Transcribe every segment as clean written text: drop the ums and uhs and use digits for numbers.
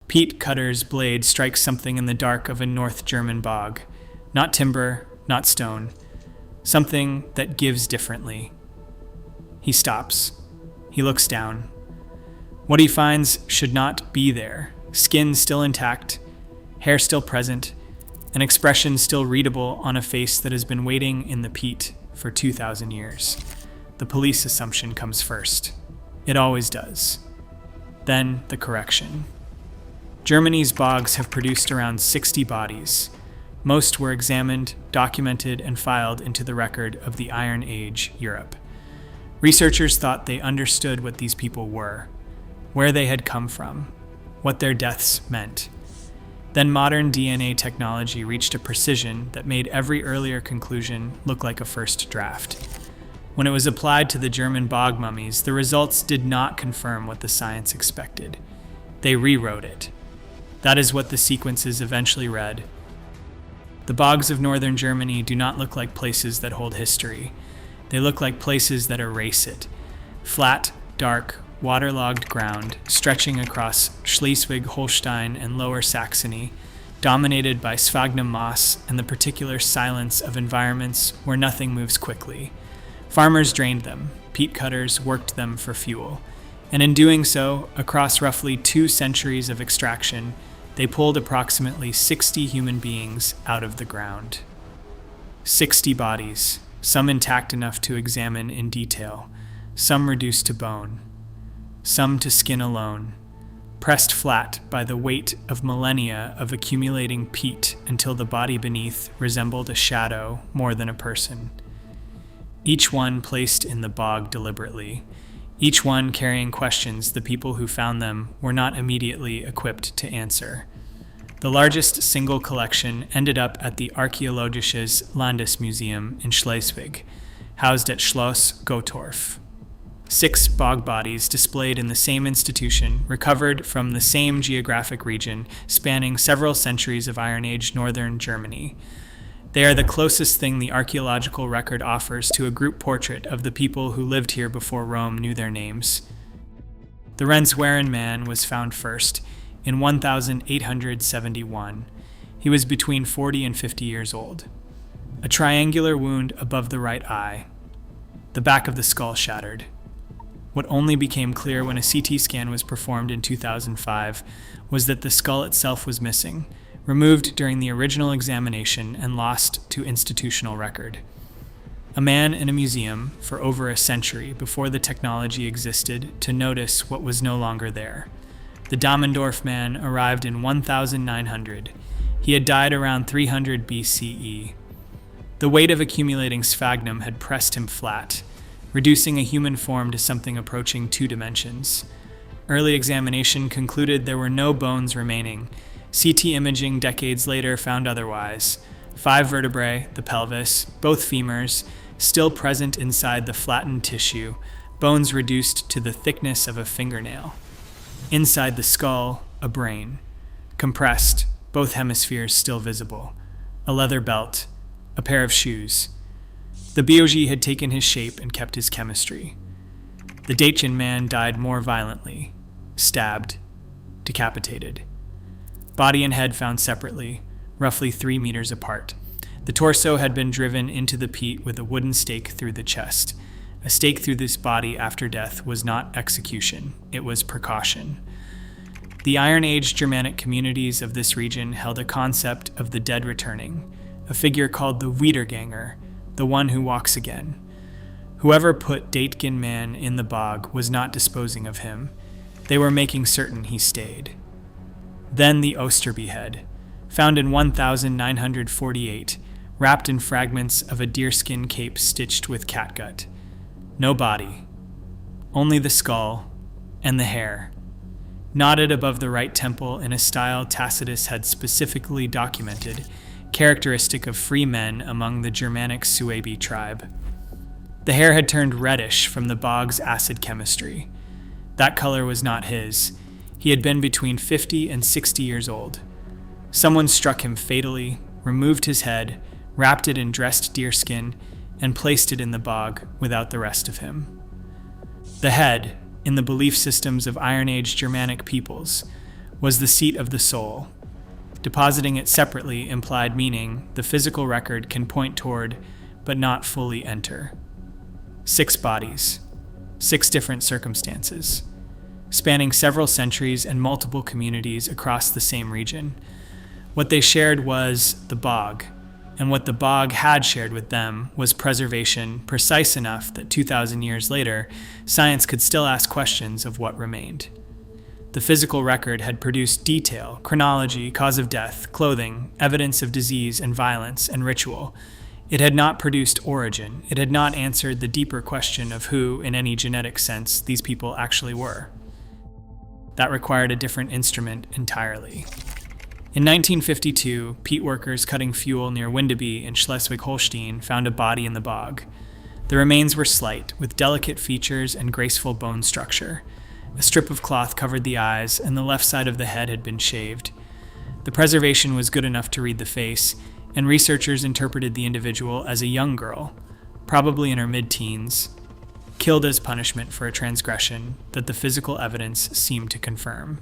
Peat cutter's blade strikes something in the dark of a North German bog. Not timber, not stone. Something that gives differently. He stops. He looks down. What he finds should not be there. Skin still intact, hair still present, an expression still readable on a face that has been waiting in the peat for 2,000 years. The police assumption comes first. It always does. Then the correction. Germany's bogs have produced around 60 bodies. Most were examined, documented, and filed into the record of the Iron Age Europe. Researchers thought they understood what these people were, where they had come from, what their deaths meant. Then modern DNA technology reached a precision that made every earlier conclusion look like a first draft. When it was applied to the German bog mummies, the results did not confirm what the science expected. They rewrote it. That is what the sequences eventually read. The bogs of northern Germany do not look like places that hold history. They look like places that erase it. Flat, dark, waterlogged ground stretching across Schleswig-Holstein and Lower Saxony, dominated by sphagnum moss and the particular silence of environments where nothing moves quickly. Farmers drained them, peat cutters worked them for fuel, and in doing so, across roughly 2 centuries of extraction, they pulled approximately 60 human beings out of the ground. 60 bodies, some intact enough to examine in detail, some reduced to bone, some to skin alone, pressed flat by the weight of millennia of accumulating peat until the body beneath resembled a shadow more than a person. Each one placed in the bog deliberately, each one carrying questions the people who found them were not immediately equipped to answer. The largest single collection ended up at the Archäologisches Landesmuseum in Schleswig, housed at Schloss Gottorf. 6 bog bodies displayed in the same institution, recovered from the same geographic region, spanning several centuries of Iron Age northern Germany. They are the closest thing the archaeological record offers to a group portrait of the people who lived here before Rome knew their names. The Rensweren man was found first, in 1871. He was between 40 and 50 years old. A triangular wound above the right eye. The back of the skull shattered. What only became clear when a CT scan was performed in 2005 was that the skull itself was missing, removed during the original examination and lost to institutional record. A man in a museum for over a century before the technology existed to notice what was no longer there. The Dammendorf man arrived in 1900. He had died around 300 BCE. The weight of accumulating sphagnum had pressed him flat, reducing a human form to something approaching 2 dimensions. Early examination concluded there were no bones remaining. CT imaging decades later found otherwise. 5 vertebrae, the pelvis, both femurs, still present inside the flattened tissue, bones reduced to the thickness of a fingernail. Inside the skull, a brain. Compressed, both hemispheres still visible. A leather belt, a pair of shoes. The Bog had taken his shape and kept his chemistry. The Dacian man died more violently, stabbed, decapitated. Body and head found separately, roughly 3 meters apart. The torso had been driven into the peat with a wooden stake through the chest. A stake through this body after death was not execution, it was precaution. The Iron Age Germanic communities of this region held a concept of the dead returning, a figure called the Wiederganger, the one who walks again. Whoever put Datekin man in the bog was not disposing of him. They were making certain he stayed. Then the Osterby head, found in 1948, wrapped in fragments of a deerskin cape stitched with catgut. No body, only the skull and the hair, knotted above the right temple in a style Tacitus had specifically documented, characteristic of free men among the Germanic Suebi tribe. The hair had turned reddish from the bog's acid chemistry. That color was not his. He had been between 50 and 60 years old. Someone struck him fatally, removed his head, wrapped it in dressed deerskin, and placed it in the bog without the rest of him. The head, in the belief systems of Iron Age Germanic peoples, was the seat of the soul. Depositing it separately implied meaning the physical record can point toward, but not fully enter. 6 bodies, 6 different circumstances, spanning several centuries and multiple communities across the same region. What they shared was the bog, and what the bog had shared with them was preservation precise enough that 2,000 years later, science could still ask questions of what remained. The physical record had produced detail, chronology, cause of death, clothing, evidence of disease and violence, and ritual. It had not produced origin. It had not answered the deeper question of who, in any genetic sense, these people actually were. That required a different instrument entirely. In 1952, peat workers cutting fuel near Windeby in Schleswig-Holstein found a body in the bog. The remains were slight, with delicate features and graceful bone structure. A strip of cloth covered the eyes, and the left side of the head had been shaved. The preservation was good enough to read the face, and researchers interpreted the individual as a young girl, probably in her mid-teens, killed as punishment for a transgression that the physical evidence seemed to confirm.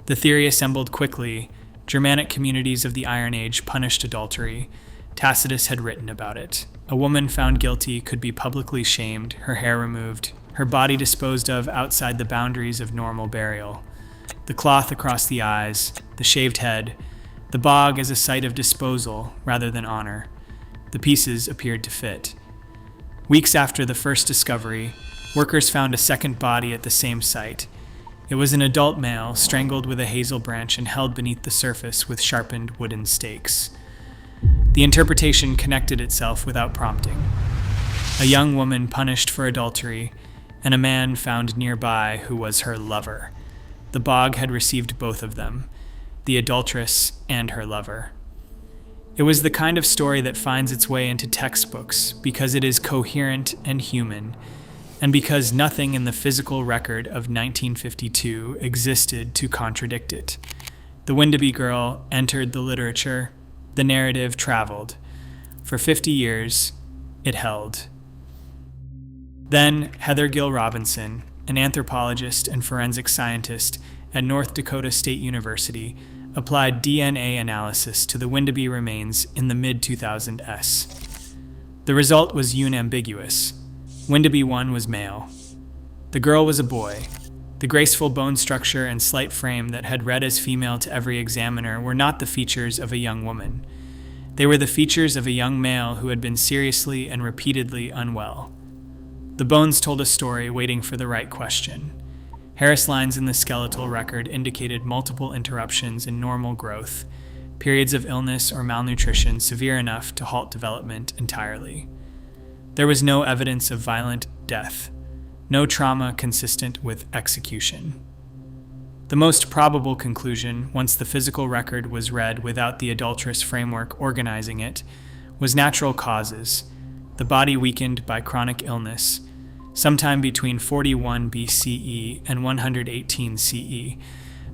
The theory assembled quickly. Germanic communities of the Iron Age punished adultery. Tacitus had written about it. A woman found guilty could be publicly shamed, her hair removed, her body disposed of outside the boundaries of normal burial. The cloth across the eyes, the shaved head, the bog as a site of disposal rather than honor. The pieces appeared to fit. Weeks after the first discovery, workers found a second body at the same site. It was an adult male, strangled with a hazel branch and held beneath the surface with sharpened wooden stakes. The interpretation connected itself without prompting. A young woman punished for adultery, and a man found nearby who was her lover. The bog had received both of them, the adulteress and her lover. It was the kind of story that finds its way into textbooks because it is coherent and human, and because nothing in the physical record of 1952 existed to contradict it. The Windeby girl entered the literature, the narrative traveled. For 50 years, it held. Then Heather Gill Robinson, an anthropologist and forensic scientist at North Dakota State University, applied DNA analysis to the Windeby remains in the mid-2000s. The result was unambiguous. Windeby 1 was male. The girl was a boy. The graceful bone structure and slight frame that had read as female to every examiner were not the features of a young woman. They were the features of a young male who had been seriously and repeatedly unwell. The bones told a story waiting for the right question. Harris lines in the skeletal record indicated multiple interruptions in normal growth, periods of illness or malnutrition severe enough to halt development entirely. There was no evidence of violent death, no trauma consistent with execution. The most probable conclusion, once the physical record was read without the adulterous framework organizing it, was natural causes, the body weakened by chronic illness, sometime between 41 BCE and 118 CE.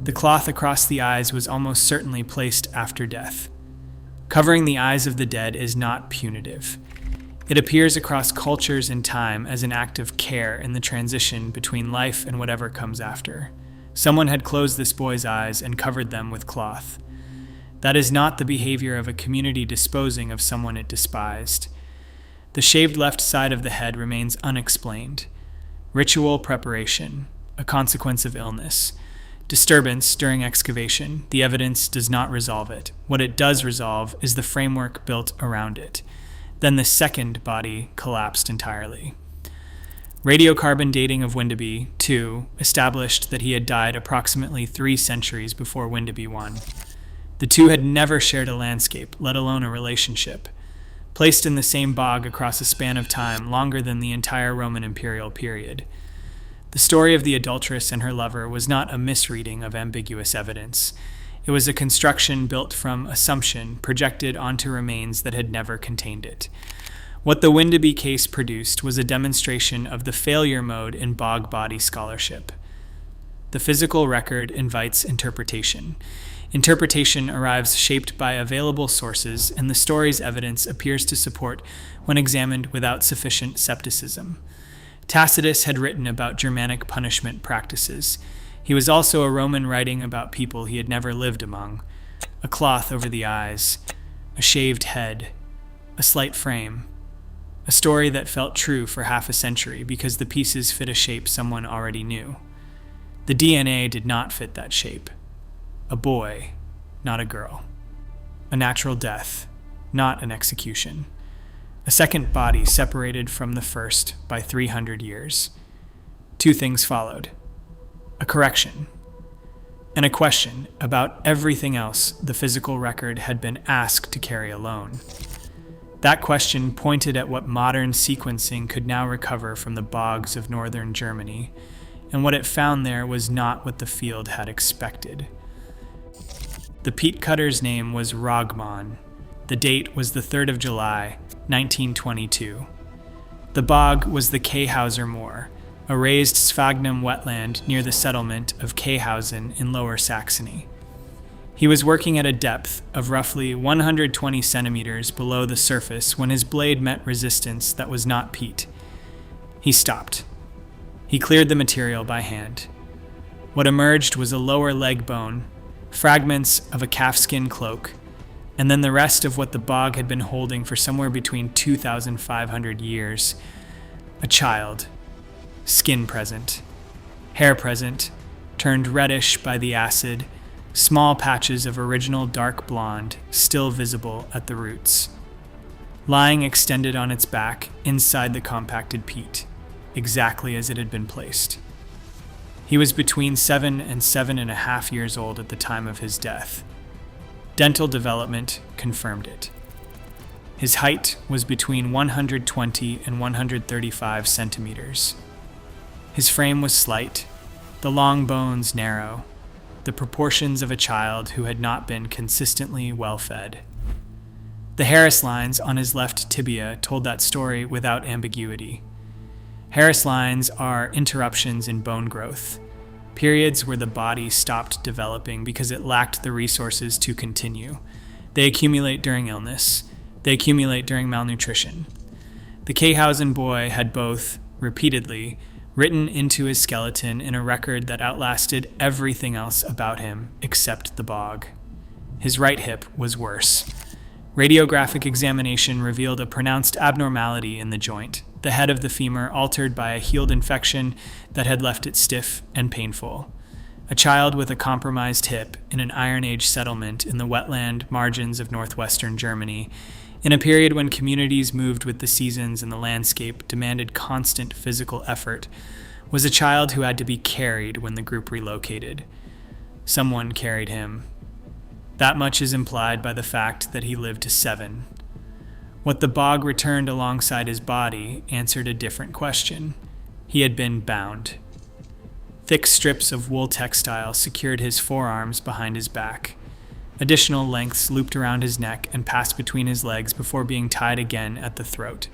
The cloth across the eyes was almost certainly placed after death. Covering the eyes of the dead is not punitive. It appears across cultures and time as an act of care in the transition between life and whatever comes after. Someone had closed this boy's eyes and covered them with cloth. That is not the behavior of a community disposing of someone it despised. The shaved left side of the head remains unexplained. Ritual preparation, a consequence of illness. Disturbance during excavation, the evidence does not resolve it. What it does resolve is the framework built around it. Then the second body collapsed entirely. Radiocarbon dating of Windeby, 2, established that he had died approximately 3 centuries before Windeby 1. The two had never shared a landscape, let alone a relationship. Placed in the same bog across a span of time longer than the entire Roman imperial period. The story of the adulteress and her lover was not a misreading of ambiguous evidence. It was a construction built from assumption projected onto remains that had never contained it. What the Windeby case produced was a demonstration of the failure mode in bog body scholarship. The physical record invites interpretation. Interpretation arrives shaped by available sources, and the story's evidence appears to support when examined without sufficient skepticism. Tacitus had written about Germanic punishment practices. He was also a Roman writing about people he had never lived among. A cloth over the eyes, a shaved head, a slight frame. A story that felt true for half a century because the pieces fit a shape someone already knew. The DNA did not fit that shape. A boy, not a girl. A natural death, not an execution. A second body separated from the first by 300 years. Two things followed. A correction, and a question about everything else the physical record had been asked to carry alone. That question pointed at what modern sequencing could now recover from the bogs of northern Germany, and what it found there was not what the field had expected. The peat cutter's name was Rogman. The date was the 3rd of July, 1922. The bog was the Khausen moor, a raised sphagnum wetland near the settlement of Khausen in Lower Saxony. He was working at a depth of roughly 120 centimeters below the surface when his blade met resistance that was not peat. He stopped. He cleared the material by hand. What emerged was a lower leg bone, fragments of a calfskin cloak, and then the rest of what the bog had been holding for somewhere between 2,500 years. A child. Skin present. Hair present, turned reddish by the acid, small patches of original dark blonde still visible at the roots. Lying extended on its back inside the compacted peat, exactly as it had been placed. He was between 7 and 7.5 years old at the time of his death. Dental development confirmed it. His height was between 120 and 135 centimeters. His frame was slight, the long bones narrow, the proportions of a child who had not been consistently well-fed. The Harris lines on his left tibia told that story without ambiguity. Harris lines are interruptions in bone growth, periods where the body stopped developing because it lacked the resources to continue. They accumulate during illness. They accumulate during malnutrition. The Khausen boy had both, repeatedly, written into his skeleton in a record that outlasted everything else about him except the bog. His right hip was worse. Radiographic examination revealed a pronounced abnormality in the joint, the head of the femur altered by a healed infection that had left it stiff and painful. A child with a compromised hip in an Iron Age settlement in the wetland margins of northwestern Germany, in a period when communities moved with the seasons and the landscape demanded constant physical effort, was a child who had to be carried when the group relocated. Someone carried him. That much is implied by the fact that he lived to 7. What the bog returned alongside his body answered a different question. He had been bound. Thick strips of wool textile secured his forearms behind his back. Additional lengths looped around his neck and passed between his legs before being tied again at the throat.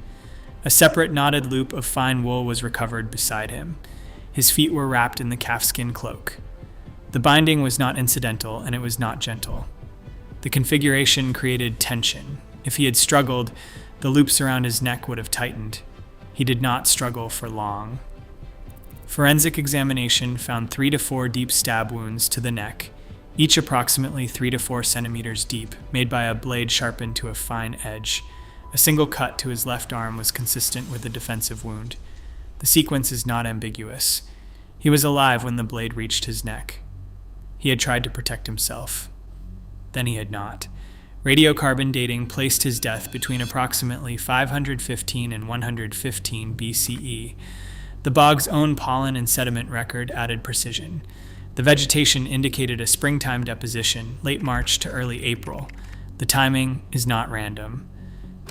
A separate knotted loop of fine wool was recovered beside him. His feet were wrapped in the calfskin cloak. The binding was not incidental, and it was not gentle. The configuration created tension. If he had struggled, the loops around his neck would have tightened. He did not struggle for long. Forensic examination found 3 to 4 deep stab wounds to the neck, each approximately 3 to 4 centimeters deep, made by a blade sharpened to a fine edge. A single cut to his left arm was consistent with a defensive wound. The sequence is not ambiguous. He was alive when the blade reached his neck. He had tried to protect himself. Then he had not. Radiocarbon dating placed his death between approximately 515 and 115 BCE. The bog's own pollen and sediment record added precision. The vegetation indicated a springtime deposition, late March to early April. The timing is not random.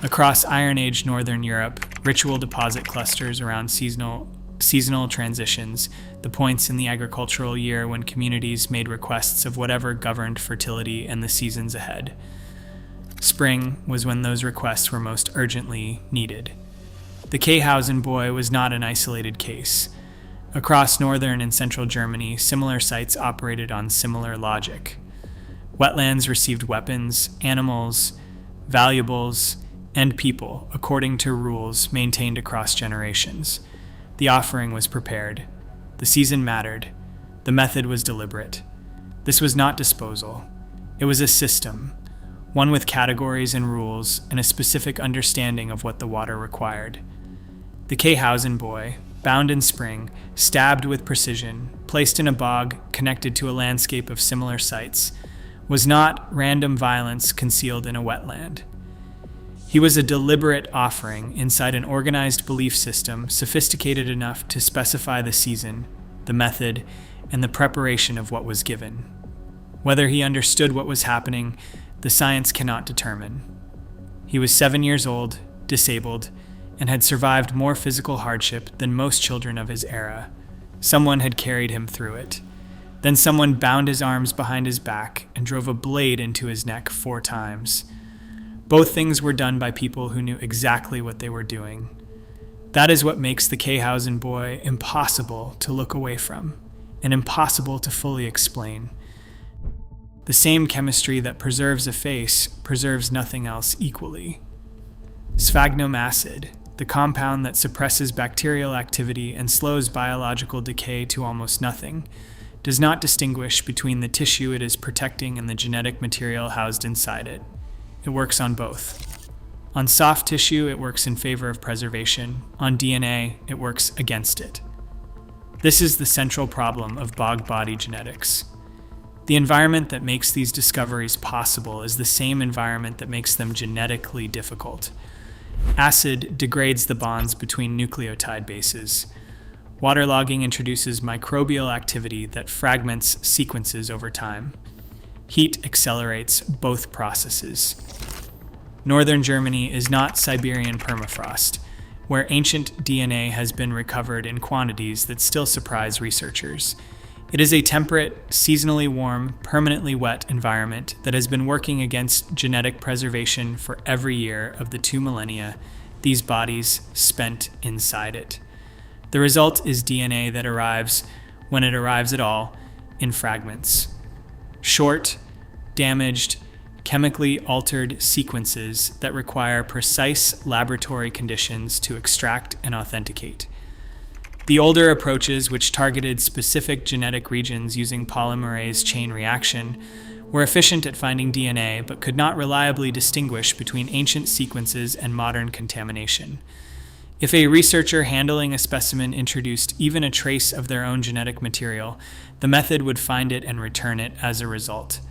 Across Iron Age northern Europe, ritual deposit clusters around seasonal transitions, the points in the agricultural year when communities made requests of whatever governed fertility and the seasons ahead. Spring was when those requests were most urgently needed. The Khausen boy was not an isolated case. Across northern and central Germany, similar sites operated on similar logic. Wetlands received weapons, animals, valuables, and people according to rules maintained across generations. The offering was prepared. The season mattered. The method was deliberate. This was not disposal. It was a system, one with categories and rules and a specific understanding of what the water required. The Khausen boy, bound in spring, stabbed with precision, placed in a bog connected to a landscape of similar sites, was not random violence concealed in a wetland. He was a deliberate offering inside an organized belief system sophisticated enough to specify the season, the method, and the preparation of what was given. Whether he understood what was happening, the science cannot determine. He was 7 years old, disabled, and had survived more physical hardship than most children of his era. Someone had carried him through it. Then someone bound his arms behind his back and drove a blade into his neck 4 times. Both things were done by people who knew exactly what they were doing. That is what makes the Khausen boy impossible to look away from, and impossible to fully explain. The same chemistry that preserves a face preserves nothing else equally. Sphagnum acid, the compound that suppresses bacterial activity and slows biological decay to almost nothing, does not distinguish between the tissue it is protecting and the genetic material housed inside it. It works on both. On soft tissue, it works in favor of preservation. On DNA, it works against it. This is the central problem of bog body genetics. The environment that makes these discoveries possible is the same environment that makes them genetically difficult. Acid degrades the bonds between nucleotide bases. Waterlogging introduces microbial activity that fragments sequences over time. Heat accelerates both processes. Northern Germany is not Siberian permafrost, where ancient DNA has been recovered in quantities that still surprise researchers. It is a temperate, seasonally warm, permanently wet environment that has been working against genetic preservation for every year of the 2 millennia these bodies spent inside it. The result is DNA that arrives, when it arrives at all, in fragments. Short, damaged, chemically altered sequences that require precise laboratory conditions to extract and authenticate. The older approaches, which targeted specific genetic regions using polymerase chain reaction, were efficient at finding DNA but could not reliably distinguish between ancient sequences and modern contamination. If a researcher handling a specimen introduced even a trace of their own genetic material, the method would find it and return it as a result.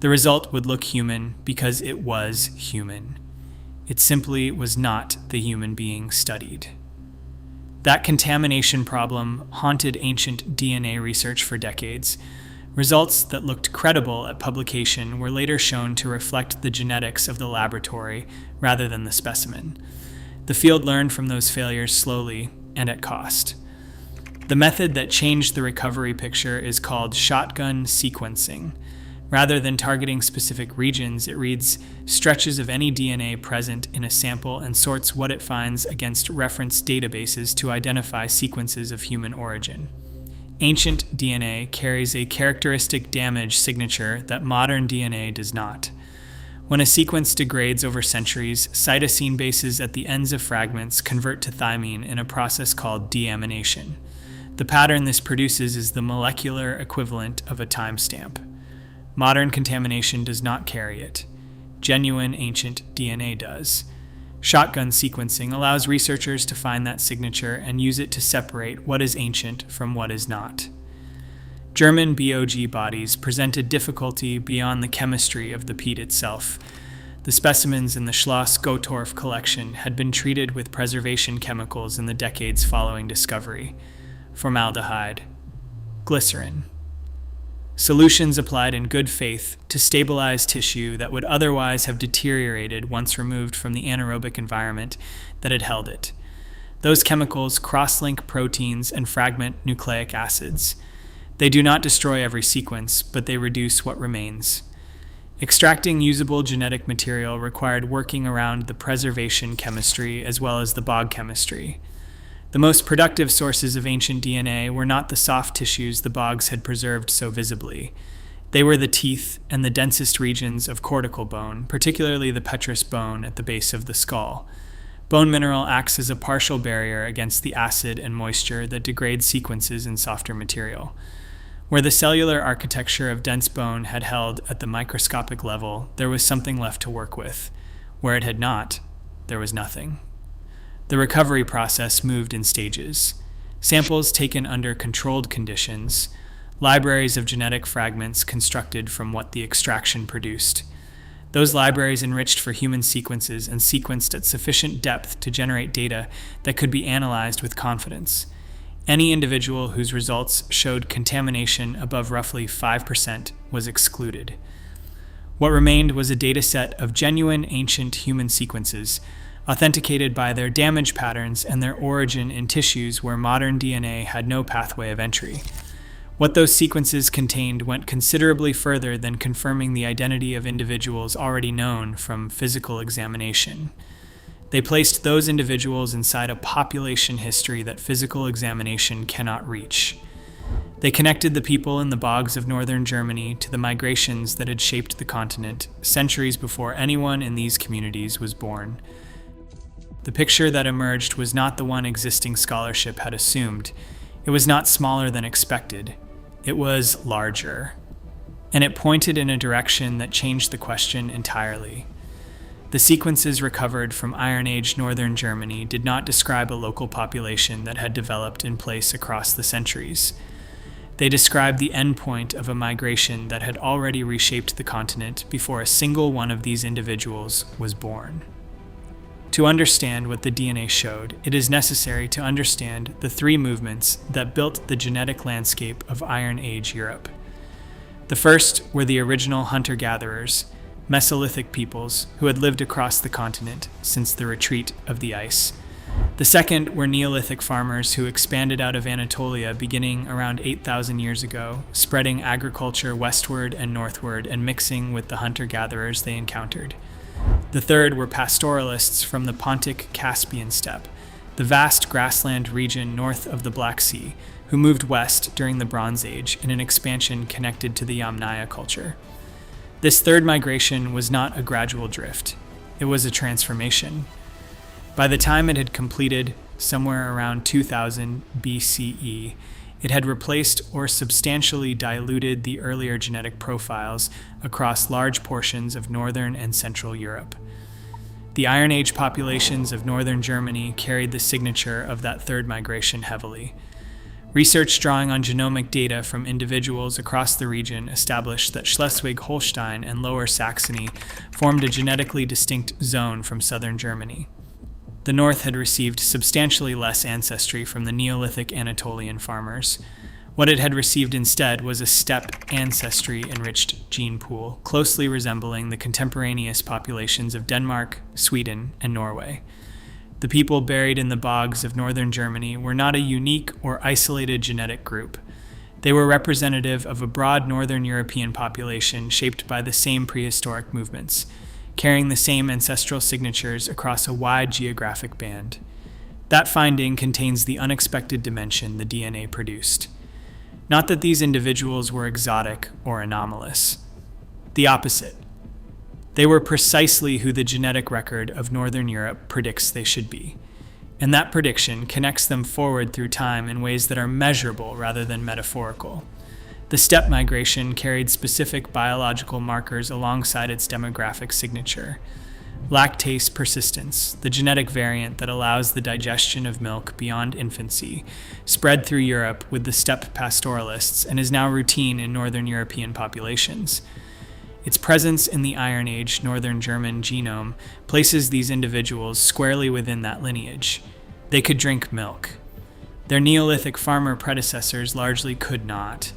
The result would look human because it was human. It simply was not the human being studied. That contamination problem haunted ancient DNA research for decades. Results that looked credible at publication were later shown to reflect the genetics of the laboratory rather than the specimen. The field learned from those failures slowly and at cost. The method that changed the recovery picture is called shotgun sequencing. Rather than targeting specific regions, it reads stretches of any DNA present in a sample and sorts what it finds against reference databases to identify sequences of human origin. Ancient DNA carries a characteristic damage signature that modern DNA does not. When a sequence degrades over centuries, cytosine bases at the ends of fragments convert to thymine in a process called deamination. The pattern this produces is the molecular equivalent of a timestamp. Modern contamination does not carry it. Genuine ancient DNA does. Shotgun sequencing allows researchers to find that signature and use it to separate what is ancient from what is not. German BOG bodies presented difficulty beyond the chemistry of the peat itself. The specimens in the Schloss Gottorf collection had been treated with preservation chemicals in the decades following discovery. Formaldehyde, glycerin. Solutions applied in good faith to stabilize tissue that would otherwise have deteriorated once removed from the anaerobic environment that had held it. Those chemicals cross-link proteins and fragment nucleic acids. They do not destroy every sequence, but they reduce what remains. Extracting usable genetic material required working around the preservation chemistry as well as the bog chemistry. The most productive sources of ancient DNA were not the soft tissues the bogs had preserved so visibly. They were the teeth and the densest regions of cortical bone, particularly the petrous bone at the base of the skull. Bone mineral acts as a partial barrier against the acid and moisture that degrade sequences in softer material. Where the cellular architecture of dense bone had held at the microscopic level, there was something left to work with. Where it had not, there was nothing. The recovery process moved in stages. Samples taken under controlled conditions, libraries of genetic fragments constructed from what the extraction produced. Those libraries enriched for human sequences and sequenced at sufficient depth to generate data that could be analyzed with confidence. Any individual whose results showed contamination above roughly 5% was excluded. What remained was a data set of genuine ancient human sequences, authenticated by their damage patterns and their origin in tissues where modern DNA had no pathway of entry. What those sequences contained went considerably further than confirming the identity of individuals already known from physical examination. They placed those individuals inside a population history that physical examination cannot reach. They connected the people in the bogs of northern Germany to the migrations that had shaped the continent centuries before anyone in these communities was born. The picture that emerged was not the one existing scholarship had assumed. It was not smaller than expected. It was larger. And it pointed in a direction that changed the question entirely. The sequences recovered from Iron Age northern Germany did not describe a local population that had developed in place across the centuries. They described the endpoint of a migration that had already reshaped the continent before a single one of these individuals was born. To understand what the DNA showed, it is necessary to understand the three movements that built the genetic landscape of Iron Age Europe. The first were the original hunter-gatherers, Mesolithic peoples who had lived across the continent since the retreat of the ice. The second were Neolithic farmers who expanded out of Anatolia beginning around 8,000 years ago, spreading agriculture westward and northward and mixing with the hunter-gatherers they encountered. The third were pastoralists from the Pontic-Caspian steppe, the vast grassland region north of the Black Sea, who moved west during the Bronze Age in an expansion connected to the Yamnaya culture. This third migration was not a gradual drift. It was a transformation. By the time it had completed, somewhere around 2000 BCE, it had replaced or substantially diluted the earlier genetic profiles across large portions of northern and central Europe. The Iron Age populations of northern Germany carried the signature of that third migration heavily. Research drawing on genomic data from individuals across the region established that Schleswig-Holstein and Lower Saxony formed a genetically distinct zone from southern Germany. The north had received substantially less ancestry from the Neolithic Anatolian farmers. What it had received instead was a steppe ancestry-enriched gene pool, closely resembling the contemporaneous populations of Denmark, Sweden, and Norway. The people buried in the bogs of northern Germany were not a unique or isolated genetic group. They were representative of a broad northern European population shaped by the same prehistoric movements, carrying the same ancestral signatures across a wide geographic band. That finding contains the unexpected dimension the DNA produced. Not that these individuals were exotic or anomalous. The opposite. They were precisely who the genetic record of Northern Europe predicts they should be. And that prediction connects them forward through time in ways that are measurable rather than metaphorical. The steppe migration carried specific biological markers alongside its demographic signature. Lactase persistence, the genetic variant that allows the digestion of milk beyond infancy, spread through Europe with the steppe pastoralists and is now routine in Northern European populations. Its presence in the Iron Age Northern German genome places these individuals squarely within that lineage. They could drink milk. Their Neolithic farmer predecessors largely could not.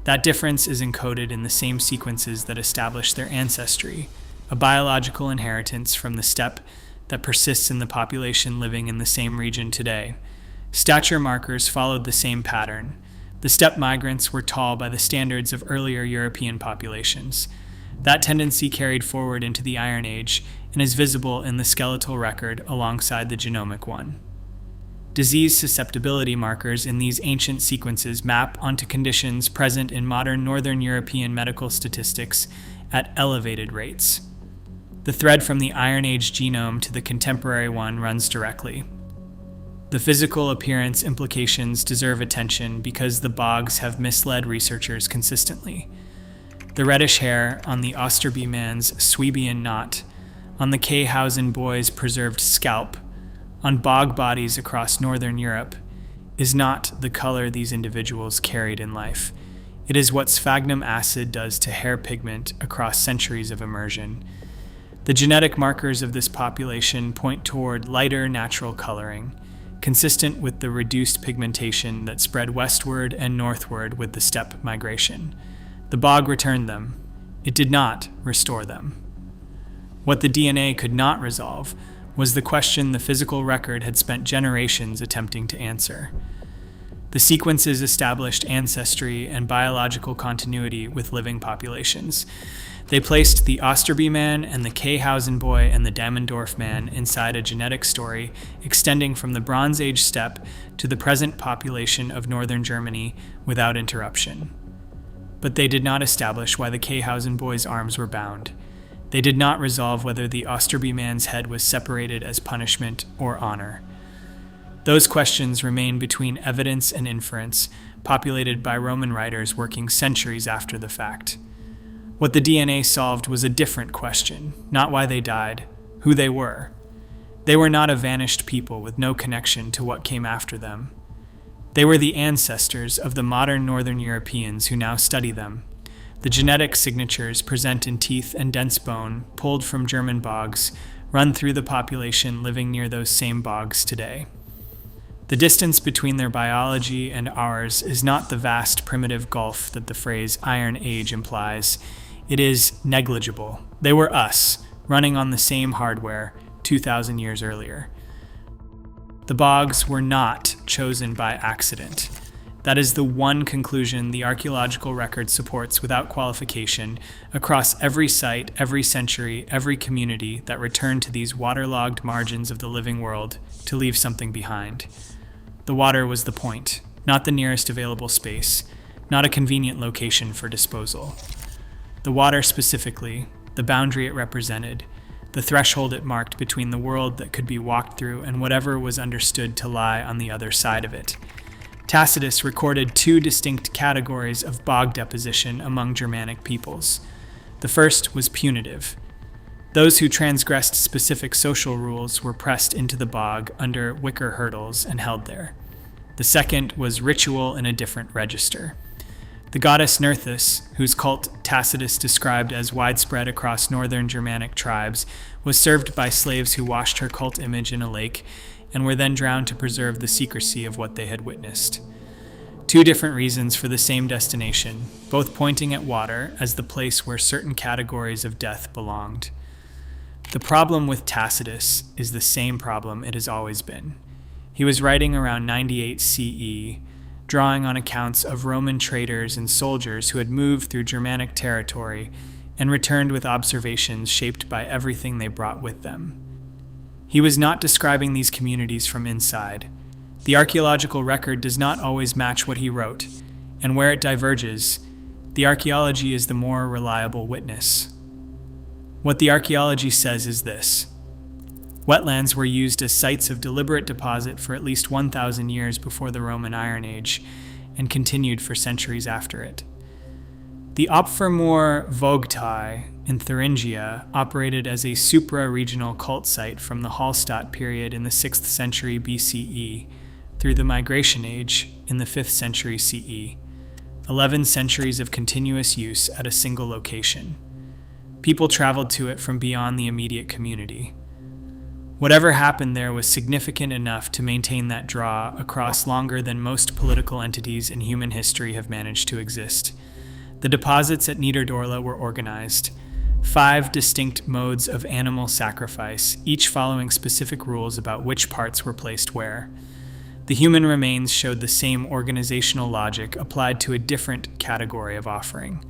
That difference is encoded in the same sequences that establish their ancestry, a biological inheritance from the steppe that persists in the population living in the same region today. Stature markers followed the same pattern. The steppe migrants were tall by the standards of earlier European populations. That tendency carried forward into the Iron Age and is visible in the skeletal record alongside the genomic one. Disease susceptibility markers in these ancient sequences map onto conditions present in modern Northern European medical statistics at elevated rates. The thread from the Iron Age genome to the contemporary one runs directly. The physical appearance implications deserve attention because the bogs have misled researchers consistently. The reddish hair on the Osterby man's Swabian knot, on the Khausen boy's preserved scalp, on bog bodies across northern Europe, is not the color these individuals carried in life. It is what sphagnum acid does to hair pigment across centuries of immersion. The genetic markers of this population point toward lighter natural coloring, consistent with the reduced pigmentation that spread westward and northward with the steppe migration. The bog returned them. It did not restore them. What the DNA could not resolve was the question the physical record had spent generations attempting to answer. The sequences established ancestry and biological continuity with living populations. They placed the Osterby man and the Khausen boy and the Dammendorf man inside a genetic story extending from the Bronze Age steppe to the present population of northern Germany without interruption. But they did not establish why the Khausen boy's arms were bound. They did not resolve whether the Osterby man's head was separated as punishment or honor. Those questions remain between evidence and inference, populated by Roman writers working centuries after the fact. What the DNA solved was a different question, not why they died, who they were. They were not a vanished people with no connection to what came after them. They were the ancestors of the modern Northern Europeans who now study them. The genetic signatures present in teeth and dense bone, pulled from German bogs, run through the population living near those same bogs today. The distance between their biology and ours is not the vast primitive gulf that the phrase Iron Age implies. It is negligible. They were us, running on the same hardware 2,000 years earlier. The bogs were not chosen by accident. That is the one conclusion the archaeological record supports without qualification across every site, every century, every community that returned to these waterlogged margins of the living world to leave something behind. The water was the point, not the nearest available space, not a convenient location for disposal. The water specifically, the boundary it represented, the threshold it marked between the world that could be walked through and whatever was understood to lie on the other side of it. Tacitus recorded two distinct categories of bog deposition among Germanic peoples. The first was punitive. Those who transgressed specific social rules were pressed into the bog under wicker hurdles and held there. The second was ritual in a different register. The goddess Nerthus, whose cult Tacitus described as widespread across northern Germanic tribes, was served by slaves who washed her cult image in a lake and were then drowned to preserve the secrecy of what they had witnessed. Two different reasons for the same destination, both pointing at water as the place where certain categories of death belonged. The problem with Tacitus is the same problem it has always been. He was writing around 98 CE, drawing on accounts of Roman traders and soldiers who had moved through Germanic territory and returned with observations shaped by everything they brought with them. He was not describing these communities from inside. The archaeological record does not always match what he wrote, and where it diverges, the archaeology is the more reliable witness. What the archaeology says is this: wetlands were used as sites of deliberate deposit for at least 1,000 years before the Roman Iron Age, and continued for centuries after it. The Opfermoor Vogtei in Thuringia operated as a supra-regional cult site from the Hallstatt period in the 6th century BCE through the Migration Age in the 5th century CE, 11 centuries of continuous use at a single location. People traveled to it from beyond the immediate community. Whatever happened there was significant enough to maintain that draw across longer than most political entities in human history have managed to exist. The deposits at Niederdorla were organized. 5 distinct modes of animal sacrifice, each following specific rules about which parts were placed where. The human remains showed the same organizational logic applied to a different category of offering.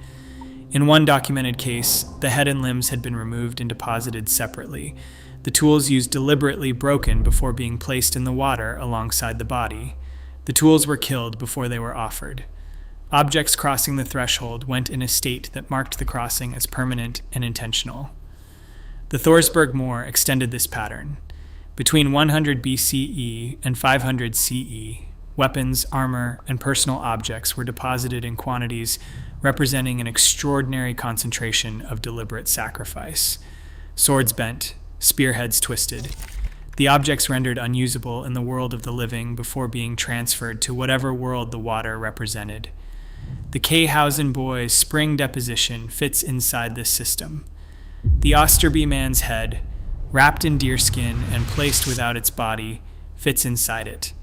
In one documented case, the head and limbs had been removed and deposited separately, the tools used deliberately broken before being placed in the water alongside the body. The tools were killed before they were offered. Objects crossing the threshold went in a state that marked the crossing as permanent and intentional. The Thorsberg Moor extended this pattern. Between 100 BCE and 500 CE, weapons, armor, and personal objects were deposited in quantities representing an extraordinary concentration of deliberate sacrifice. Swords bent, spearheads twisted, the objects rendered unusable in the world of the living before being transferred to whatever world the water represented. The Khausen boy's spring deposition fits inside this system. The Osterby man's head, wrapped in deerskin and placed without its body, fits inside it.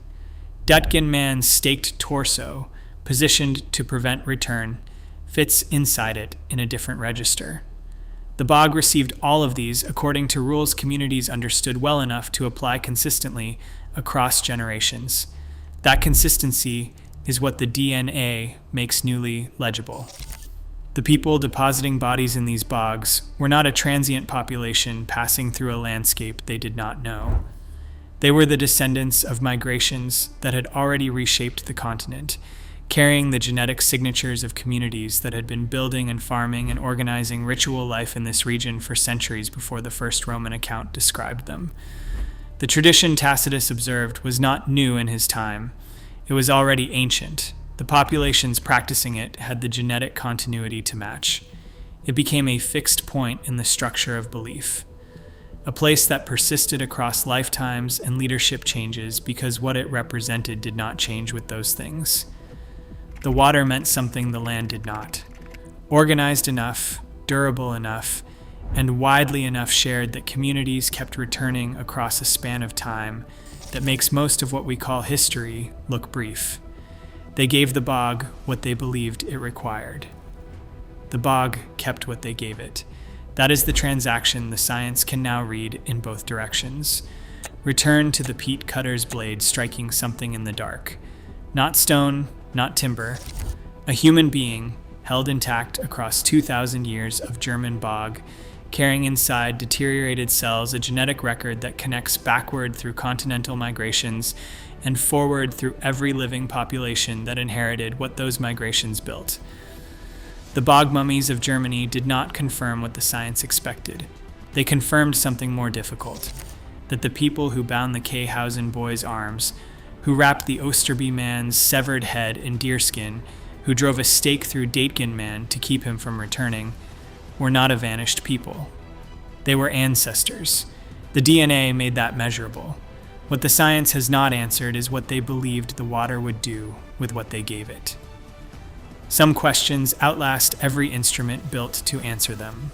Dutkin man's staked torso, positioned to prevent return, fits inside it in a different register. The bog received all of these according to rules communities understood well enough to apply consistently across generations. That consistency is what the DNA makes newly legible. The people depositing bodies in these bogs were not a transient population passing through a landscape they did not know. They were the descendants of migrations that had already reshaped the continent, carrying the genetic signatures of communities that had been building and farming and organizing ritual life in this region for centuries before the first Roman account described them. The tradition Tacitus observed was not new in his time. It was already ancient. The populations practicing it had the genetic continuity to match. It became a fixed point in the structure of belief, a place that persisted across lifetimes and leadership changes because what it represented did not change with those things. The water meant something the land did not. Organized enough, durable enough, and widely enough shared that communities kept returning across a span of time that makes most of what we call history look brief. They gave the bog what they believed it required. The bog kept what they gave it. That is the transaction the science can now read in both directions. Return to the peat cutter's blade striking something in the dark. Not stone, not timber. A human being held intact across 2,000 years of German bog, carrying inside deteriorated cells a genetic record that connects backward through continental migrations and forward through every living population that inherited what those migrations built. The Bog Mummies of Germany did not confirm what the science expected. They confirmed something more difficult, that the people who bound the Khausen boy's arms, who wrapped the Osterby man's severed head in deerskin, who drove a stake through Dutkin man to keep him from returning, were not a vanished people. They were ancestors. The DNA made that measurable. What the science has not answered is what they believed the water would do with what they gave it. Some questions outlast every instrument built to answer them.